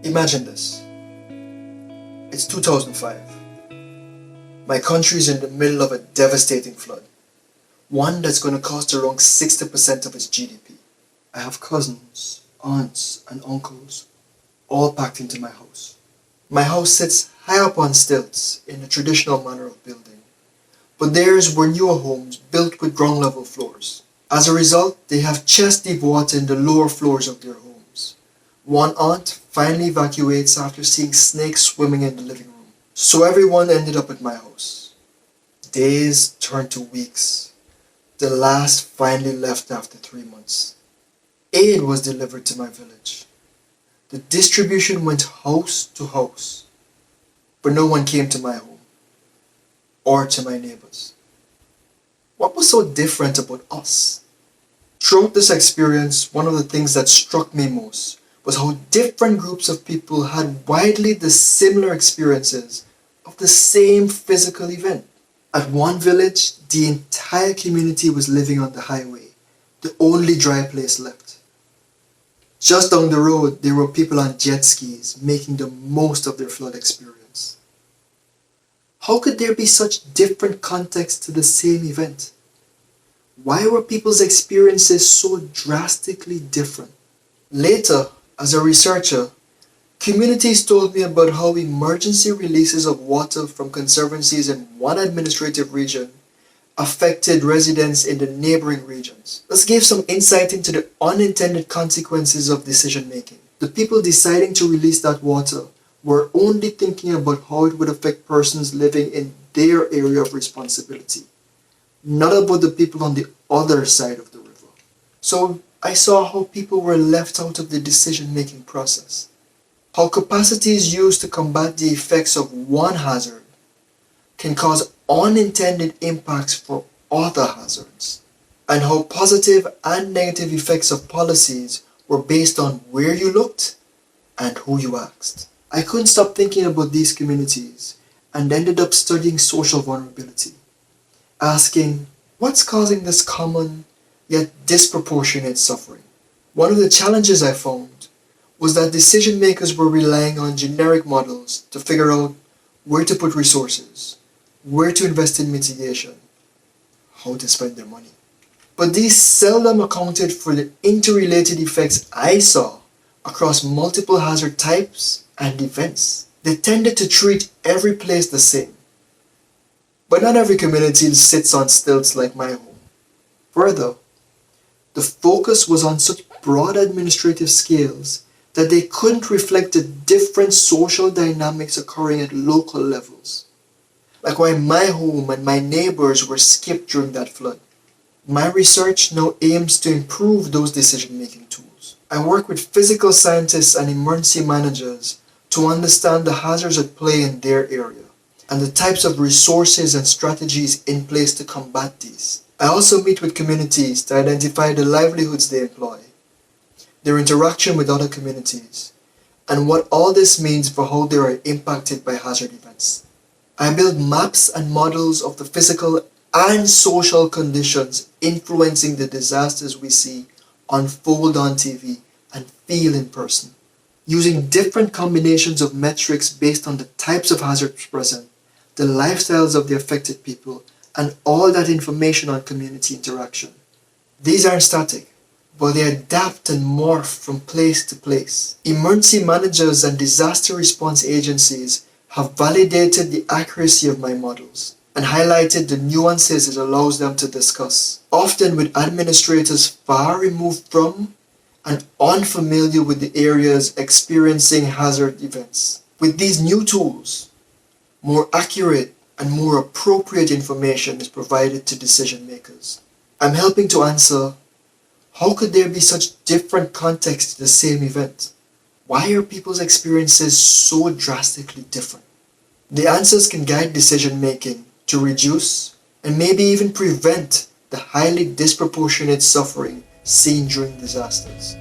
Imagine this. It's 2005. My country is in the middle of a devastating flood. One that's going to cost around 60% of its GDP. I have cousins, aunts, and uncles all packed into my house. My house sits high up on stilts in the traditional manner of building, but theirs were newer homes built with ground level floors. As a result, they have chest deep water in the lower floors of their homes. One aunt finally evacuates after seeing snakes swimming in the living room. So everyone ended up at my house. Days turned to weeks. The last finally left after 3 months. Aid was delivered to my village. The distribution went house to house, but no one came to my home or to my neighbors. What was so different about us? Throughout this experience, one of the things that struck me most was how different groups of people had widely similar experiences of the same physical event. At one village, the entire community was living on the highway, the only dry place left. Just down the road, there were people on jet skis making the most of their flood experience. How could there be such different contexts to the same event? Why were people's experiences so drastically different? Later, as a researcher, communities told me about how emergency releases of water from conservancies in one administrative region affected residents in the neighboring regions. This gave some insight into the unintended consequences of decision making. The people deciding to release that water were only thinking about how it would affect persons living in their area of responsibility, not about the people on the other side of the river. So I saw how people were left out of the decision-making process, how capacities used to combat the effects of one hazard can cause unintended impacts for other hazards, and how positive and negative effects of policies were based on where you looked and who you asked. I couldn't stop thinking about these communities and ended up studying social vulnerability, asking, what's causing this common yet disproportionate suffering? One of the challenges I found was that decision makers were relying on generic models to figure out where to put resources, where to invest in mitigation, how to spend their money. But these seldom accounted for the interrelated effects I saw across multiple hazard types and events. They tended to treat every place the same. But not every community sits on stilts like my home. Further, the focus was on such broad administrative scales that they couldn't reflect the different social dynamics occurring at local levels. Like why my home and my neighbors were skipped during that flood. My research now aims to improve those decision-making tools. I work with physical scientists and emergency managers to understand the hazards at play in their area and the types of resources and strategies in place to combat these. I also meet with communities to identify the livelihoods they employ, their interaction with other communities, and what all this means for how they are impacted by hazard events. I build maps and models of the physical and social conditions influencing the disasters we see unfold on TV and feel in person. Using different combinations of metrics based on the types of hazards present, the lifestyles of the affected people, and all that information on community interaction. These aren't static, but they adapt and morph from place to place. Emergency managers and disaster response agencies have validated the accuracy of my models and highlighted the nuances it allows them to discuss, often with administrators far removed from and unfamiliar with the areas experiencing hazard events. With these new tools, more accurate and more appropriate information is provided to decision makers. I'm helping to answer, how could there be such different contexts to the same event? Why are people's experiences so drastically different? The answers can guide decision making to reduce and maybe even prevent the highly disproportionate suffering seen during disasters.